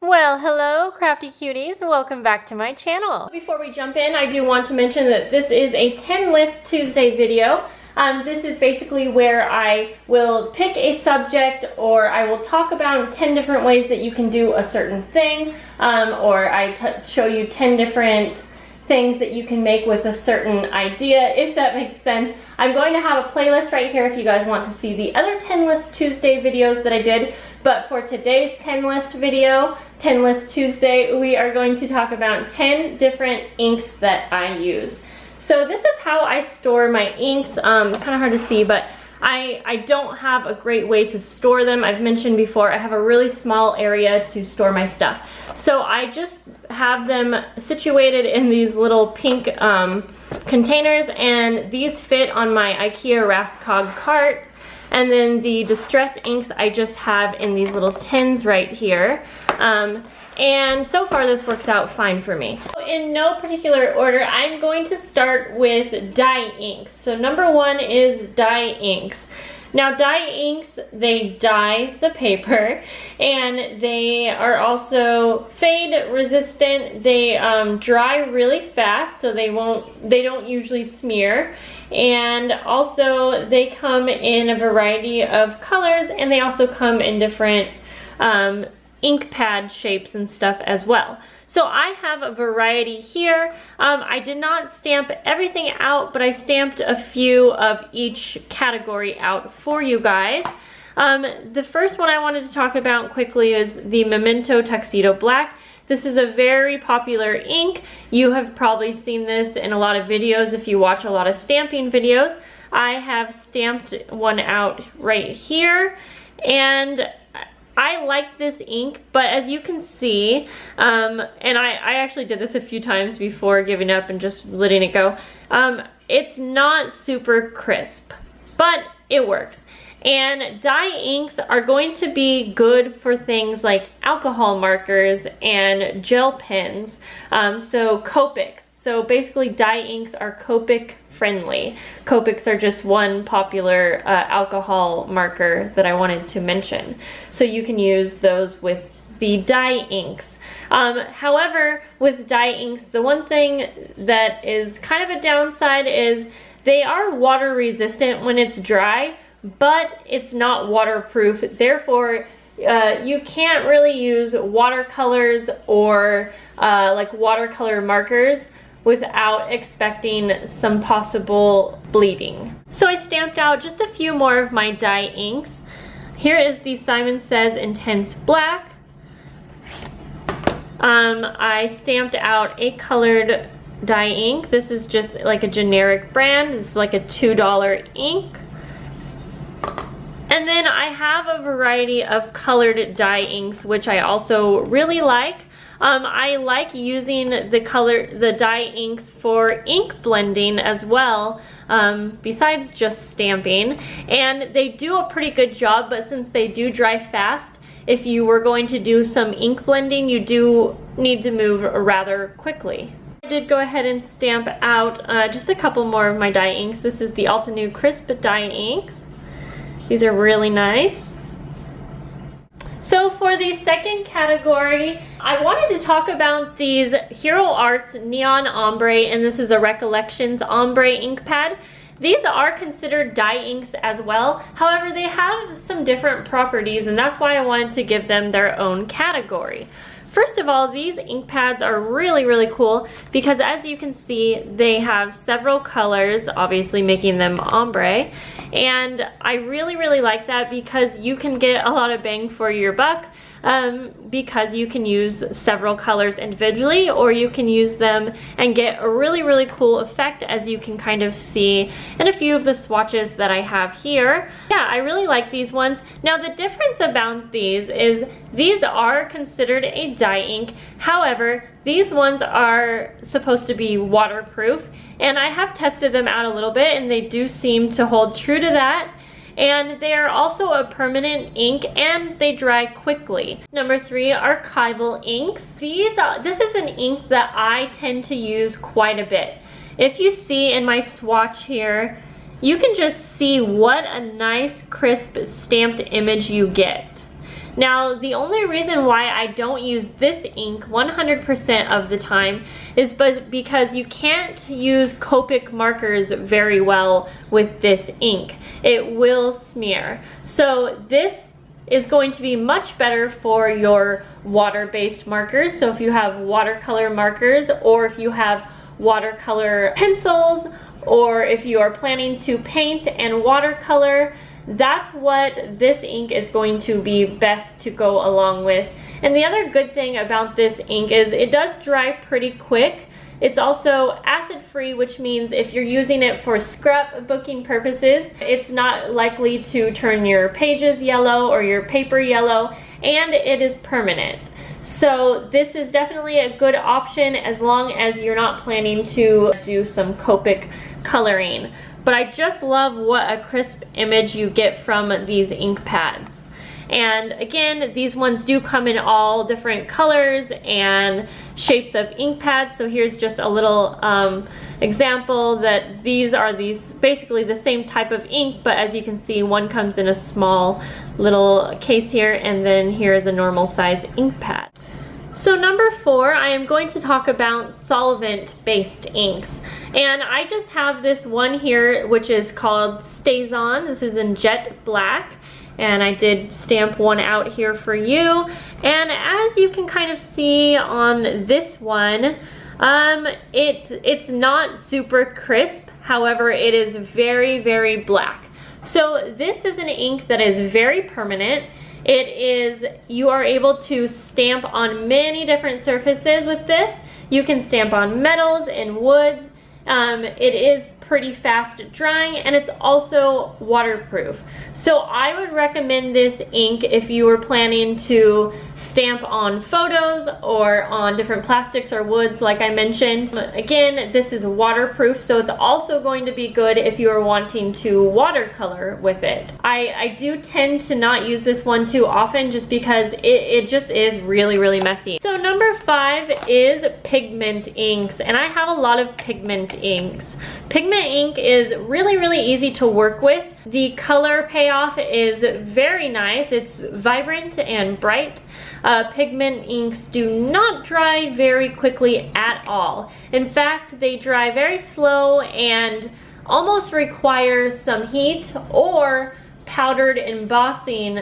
Well, hello crafty cuties, welcome back to my channel. Before we jump in, I do want to mention that this is a 10 list Tuesday video. This is basically where I will pick a subject, or I will talk about 10 different ways that you can do a certain thing, or I show you 10 different things that you can make with a certain idea, if that makes sense. I'm going to have a playlist right here if you guys want to see the other 10 list Tuesday videos that I did, but for today's 10 list video, 10 list Tuesday, we are going to talk about 10 different inks that I use. So this is how I store my inks. Kind of hard to see, but I don't have a great way to store them. I've mentioned before, I have a really small area to store my stuff. So I just have them situated in these little pink containers, and these fit on my IKEA Raskog cart. And then the distress inks I just have in these little tins right here. And so far this works out fine for me. In no particular order, I'm going to start with dye inks. So number one is dye inks. Now dye inks, they dye the paper, and they are also fade resistant. They dry really fast, so they don't usually smear. And also they come in a variety of colors, and they also come in different ink pad shapes and stuff as well. So I have a variety here. I did not stamp everything out, but I stamped a few of each category out for you guys. The first one I wanted to talk about quickly is the Memento Tuxedo Black. This is a very popular ink. You have probably seen this in a lot of videos if you watch a lot of stamping videos. I have stamped one out right here, and I like this ink, but as you can see, and I actually did this a few times before giving up and just letting it go, it's not super crisp, but it works. And dye inks are going to be good for things like alcohol markers and gel pens, so copics. So basically dye inks are copic friendly. Copics are just one popular alcohol marker that I wanted to mention. So you can use those with the dye inks. However, with dye inks, the one thing that is kind of a downside is they are water resistant when it's dry, but it's not waterproof. Therefore, you can't really use watercolors or like watercolor markers without expecting some possible bleeding. So I stamped out just a few more of my dye inks. Here is the Simon Says Intense Black. I stamped out a colored dye ink. This is just like a generic brand. This is like a $2 ink. And then I have a variety of colored dye inks, which I also really like. I like using the dye inks for ink blending as well, besides just stamping. And they do a pretty good job, but since they do dry fast, if you were going to do some ink blending, you do need to move rather quickly. I did go ahead and stamp out just a couple more of my dye inks. This is the Altenew Crisp dye inks. These are really nice. So for the second category, I wanted to talk about these Hero Arts Neon Ombre, and this is a Recollections Ombre ink pad. These are considered dye inks as well. However, they have some different properties, and that's why I wanted to give them their own category. First of all, these ink pads are really, really cool because as you can see, they have several colors, obviously making them ombre. And I really, really like that because you can get a lot of bang for your buck. Because you can use several colors individually, or you can use them and get a really, really cool effect, as you can kind of see in a few of the swatches that I have here. Yeah, I really like these ones. Now the difference about these is these are considered a dye ink. However, these ones are supposed to be waterproof, and I have tested them out a little bit and they do seem to hold true to that. And they are also a permanent ink and they dry quickly. Number 3, Archival Inks. This is an ink that I tend to use quite a bit. If you see in my swatch here, you can just see what a nice crisp stamped image you get. Now, the only reason why I don't use this ink 100% of the time is because you can't use Copic markers very well with this ink. It will smear. So this is going to be much better for your water-based markers. So if you have watercolor markers, or if you have watercolor pencils, or if you are planning to paint and watercolor, that's what this ink is going to be best to go along with. And the other good thing about this ink is it does dry pretty quick. It's also acid-free, which means if you're using it for scrapbooking purposes, it's not likely to turn your pages yellow or your paper yellow, and it is permanent. So this is definitely a good option as long as you're not planning to do some Copic coloring. But I just love what a crisp image you get from these ink pads. And again, these ones do come in all different colors and shapes of ink pads. So here's just a little example that these are basically the same type of ink, but as you can see, one comes in a small little case here, and then here is a normal size ink pad. So number 4, I am going to talk about solvent-based inks. And I just have this one here, which is called Stazon. This is in jet black. And I did stamp one out here for you. And as you can kind of see on this one, it's not super crisp. However, it is very, very black. So this is an ink that is very permanent. You are able to stamp on many different surfaces with this. You can stamp on metals and woods. It is pretty fast drying, and it's also waterproof. So I would recommend this ink if you were planning to stamp on photos or on different plastics or woods like I mentioned. Again, this is waterproof, so it's also going to be good if you are wanting to watercolor with it. I do tend to not use this one too often just because it just is really, really messy. So number 5 is pigment inks, and I have a lot of pigment inks. Pigment ink is really, really easy to work with. The color payoff is very nice. It's vibrant and bright. Pigment inks do not dry very quickly at all. In fact, they dry very slow and almost require some heat or powdered embossing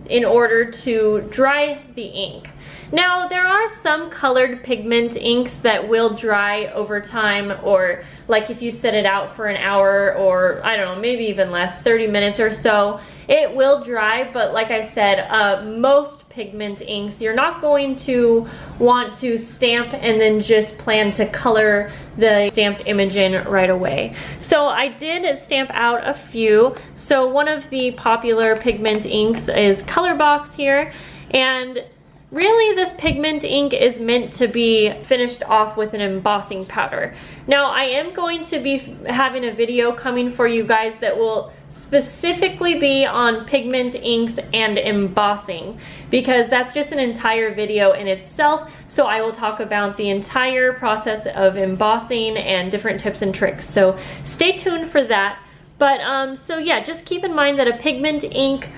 in order to dry the ink. Now, there are some colored pigment inks that will dry over time, or like if you set it out for an hour, or I don't know, maybe even less, 30 minutes or so, it will dry. But like I said, most pigment inks, you're not going to want to stamp and then just plan to color the stamped image in right away. So I did stamp out a few. So one of the popular pigment inks is Color Box here, and really, this pigment ink is meant to be finished off with an embossing powder. Now, I am going to be having a video coming for you guys that will specifically be on pigment inks and embossing, because that's just an entire video in itself. So I will talk about the entire process of embossing and different tips and tricks. So stay tuned for that. But so yeah, just keep in mind that a pigment ink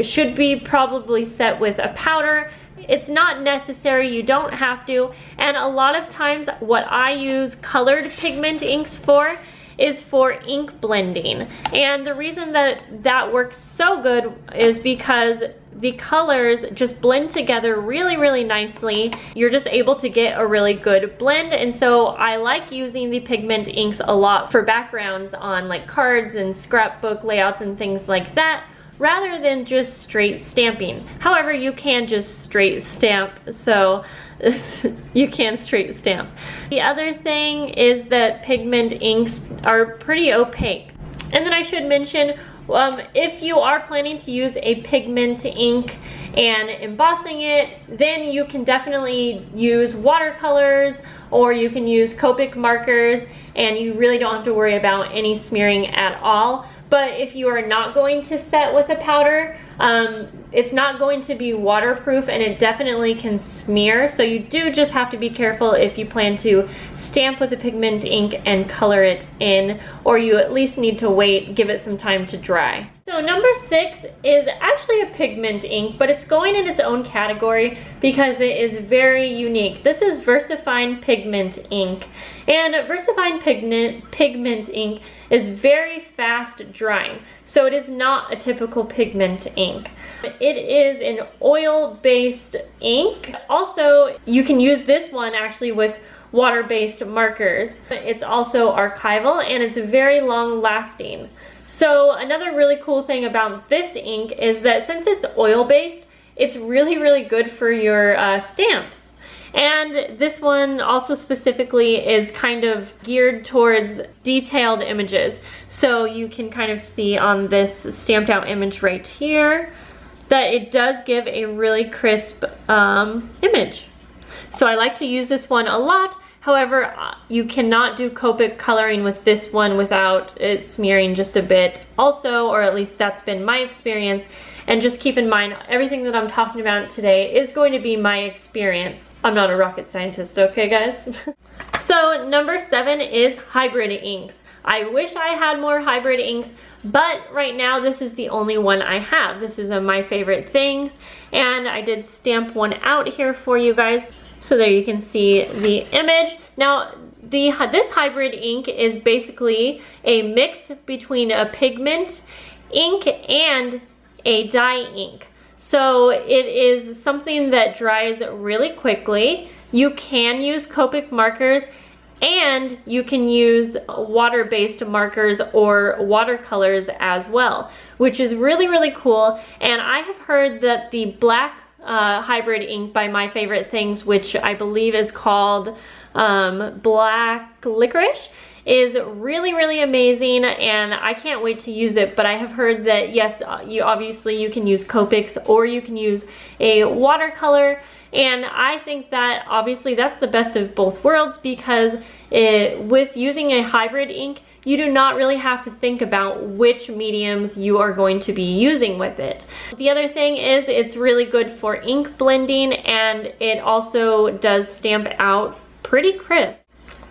should be probably set with a powder. It's not necessary, you don't have to. And a lot of times what I use colored pigment inks for is for ink blending. And the reason that that works so good is because the colors just blend together really, really nicely. You're just able to get a really good blend. And so I like using the pigment inks a lot for backgrounds on like cards and scrapbook layouts and things like that, rather than just straight stamping. However, you can just straight stamp, so you can straight stamp. The other thing is that pigment inks are pretty opaque. And then I should mention, if you are planning to use a pigment ink and embossing it, then you can definitely use watercolors, or you can use Copic markers, and you really don't have to worry about any smearing at all. But if you are not going to set with a powder, It's not going to be waterproof, and it definitely can smear, so you do just have to be careful if you plan to stamp with a pigment ink and color it in, or you at least need to wait, give it some time to dry. So number 6 is actually a pigment ink, but it's going in its own category because it is very unique. This is Versafine Pigment ink, and Versafine Pigment ink is very fast drying, so it is not a typical pigment ink. It is an oil-based ink. Also, you can use this one actually with water-based markers. It's also archival, and it's very long-lasting. So another really cool thing about this ink is that since it's oil-based, it's really good for your stamps. And this one also specifically is kind of geared towards detailed images. So you can kind of see on this stamped out image right here that it does give a really crisp image. So I like to use this one a lot. However, you cannot do Copic coloring with this one without it smearing just a bit also, or at least that's been my experience. And just keep in mind, everything that I'm talking about today is going to be my experience. I'm not a rocket scientist, okay guys? So number 7 is hybrid inks. I wish I had more hybrid inks, but right now this is the only one I have. This is my favorite things, and I did stamp one out here for you guys. So there you can see the image. Now, this hybrid ink is basically a mix between a pigment ink and a dye ink. So it is something that dries really quickly. You can use Copic markers, and you can use water-based markers or watercolors as well, which is really cool. And I have heard that the black hybrid ink by My Favorite Things, which I believe is called Black Licorice, is really amazing, and I can't wait to use it. But I have heard that yes, you can use Copics or you can use a watercolor, and I think that obviously that's the best of both worlds, because with using a hybrid ink, you do not really have to think about which mediums you are going to be using with it. The other thing is it's really good for ink blending, and it also does stamp out pretty crisp.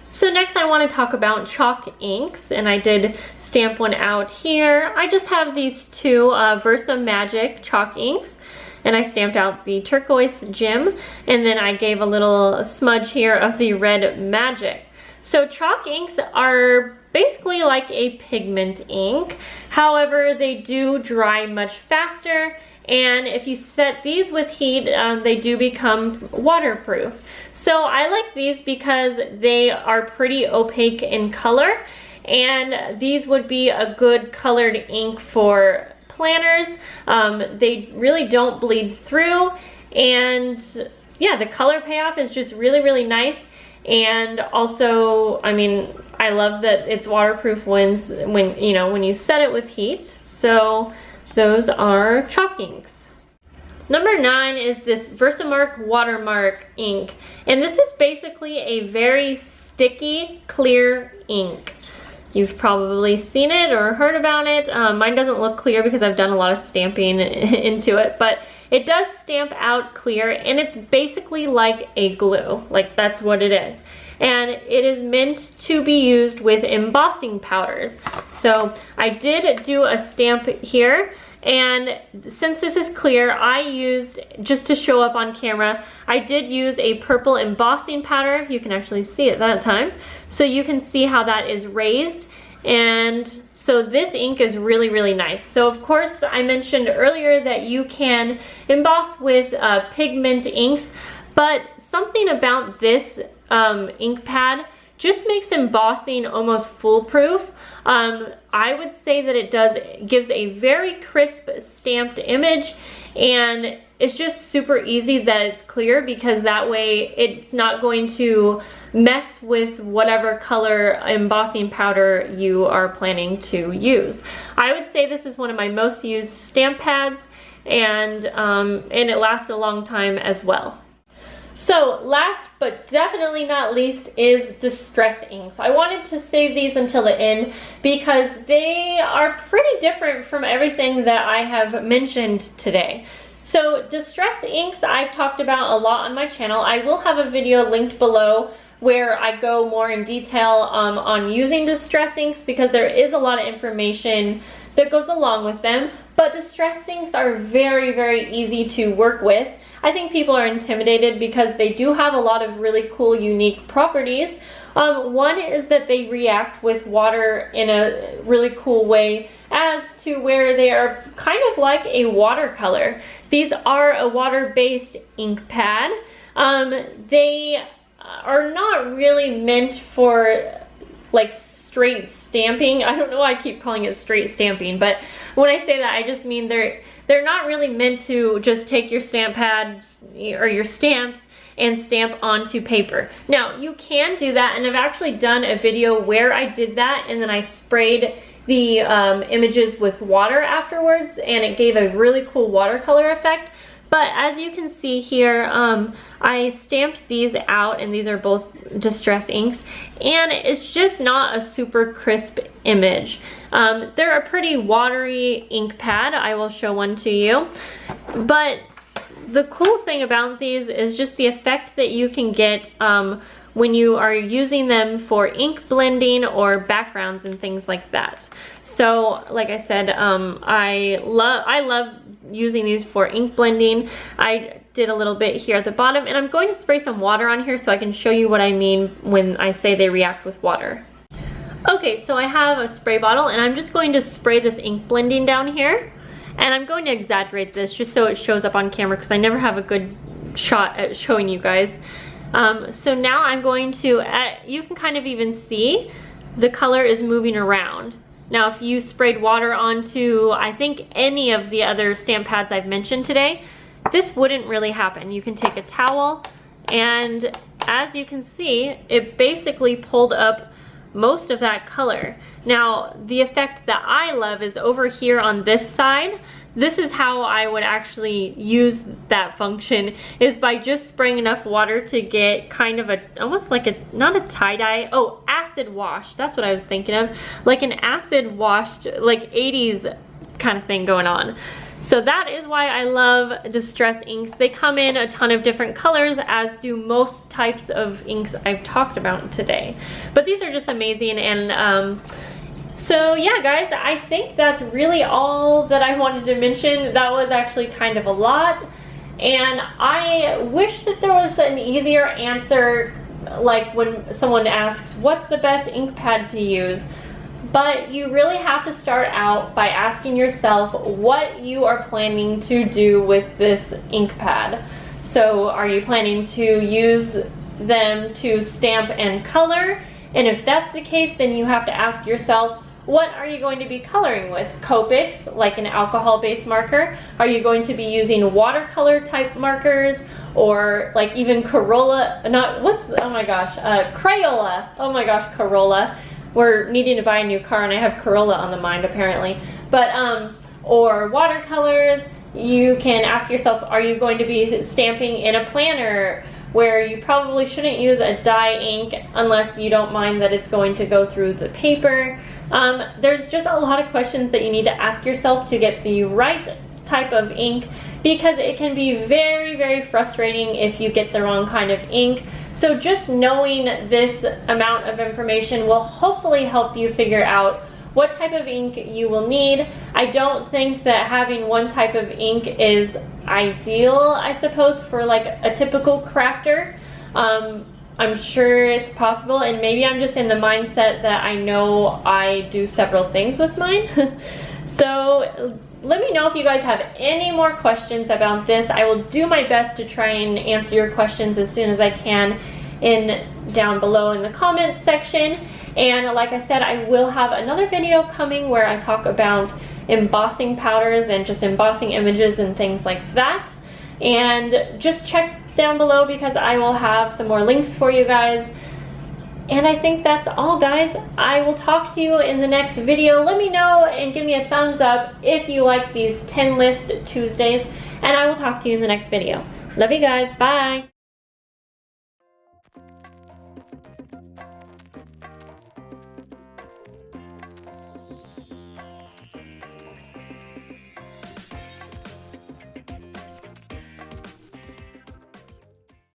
So next I want to talk about chalk inks, and I did stamp one out here. I just have these two Versa Magic chalk inks, and I stamped out the turquoise gem, and then I gave a little smudge here of the red magic. So chalk inks are basically like a pigment ink. However, they do dry much faster, and if you set these with heat, they do become waterproof. So I like these because they are pretty opaque in color, and these would be a good colored ink for planners. They really don't bleed through, and yeah, the color payoff is just really nice. And also, I mean, I love that it's waterproof when you set it with heat. So those are chalk inks. Number 9 is this Versamark Watermark ink, and this is basically a very sticky clear ink. You've probably seen it or heard about it. Mine doesn't look clear because I've done a lot of stamping into it, but it does stamp out clear, and it's basically like a glue. Like, that's what it is. And it is meant to be used with embossing powders. So I did do a stamp here, and since this is clear, I used, just to show up on camera, I did use a purple embossing powder. You can actually see it that time. So you can see how that is raised. And so this ink is really nice. So of course, I mentioned earlier that you can emboss with pigment inks, but something about this ink pad just makes embossing almost foolproof. I would say that it gives a very crisp stamped image, and it's just super easy that it's clear, because that way it's not going to mess with whatever color embossing powder you are planning to use. I would say this is one of my most used stamp pads, and it lasts a long time as well. So last but definitely not least is distress inks. I wanted to save these until the end because they are pretty different from everything that I have mentioned today. So distress inks I've talked about a lot on my channel. I will have a video linked below where I go more in detail on using distress inks because there is a lot of information that goes along with them. But distress inks are very, very easy to work with. I think people are intimidated because they do have a lot of really cool, unique properties. One is that they react with water in a really cool way as to where they are kind of like a watercolor. These are a water-based ink pad. They are not really meant for like straight stamping. I don't know why I keep calling it straight stamping, but when I say that, I just mean they're not really meant to just take your stamp pads or your stamps and stamp onto paper. Now, you can do that, and I've actually done a video where I did that, and then I sprayed the images with water afterwards, and it gave a really cool watercolor effect. But as you can see here, I stamped these out, and these are both distress inks, and it's just not a super crisp image. They're a pretty watery ink pad. I will show one to you. But the cool thing about these is just the effect that you can get when you are using them for ink blending or backgrounds and things like that. So, like I said, I love using these for ink blending. I did a little bit here at the bottom, and I'm going to spray some water on here so I can show you what I mean when I say they react with water. Okay, so I have a spray bottle, and I'm just going to spray this ink blending down here, and I'm going to exaggerate this just so it shows up on camera because I never have a good shot at showing you guys. So now I'm going to, you can kind of even see the color is moving around. Now, if you sprayed water onto, I think, any of the other stamp pads I've mentioned today, this wouldn't really happen. You can take a towel, and as you can see, it basically pulled up most of that color. Now, the effect that I love is over here on this side. This is how I would actually use that function, is by just spraying enough water to get kind of a, almost like a, not a tie-dye, oh, acid wash. That's what I was thinking of. Like an acid washed, like 80s kind of thing going on. So that is why I love distress inks. They come in a ton of different colors, as do most types of inks I've talked about today. But these are just amazing, and so yeah, guys, I think that's really all that I wanted to mention. That was actually kind of a lot, and I wish that there was an easier answer, like when someone asks, what's the best ink pad to use? But you really have to start out by asking yourself what you are planning to do with this ink pad. So are you planning to use them to stamp and color? And if that's the case, then you have to ask yourself, what are you going to be coloring with? Copics, like an alcohol-based marker? Are you going to be using watercolor type markers? Or like even Corolla, oh my gosh, Crayola. Oh my gosh, Corolla. We're needing to buy a new car, and I have Corolla on the mind apparently. But, or watercolors. You can ask yourself, are you going to be stamping in a planner, where you probably shouldn't use a dye ink unless you don't mind that it's going to go through the paper. There's just a lot of questions that you need to ask yourself to get the right type of ink, because it can be very, very frustrating if you get the wrong kind of ink. So just knowing this amount of information will hopefully help you figure out what type of ink you will need. I don't think that having one type of ink is ideal, I suppose, for like a typical crafter. I'm sure it's possible, and maybe I'm just in the mindset that I know I do several things with mine. So let me know if you guys have any more questions about this. I will do my best to try and answer your questions as soon as I can down below in the comments section. And like I said, I will have another video coming where I talk about embossing powders and just embossing images and things like that. And just check down below because I will have some more links for you guys. And I think that's all, guys. I will talk to you in the next video. Let me know and give me a thumbs up if you like these 10 list Tuesdays, and I will talk to you in the next video. Love you guys. Bye.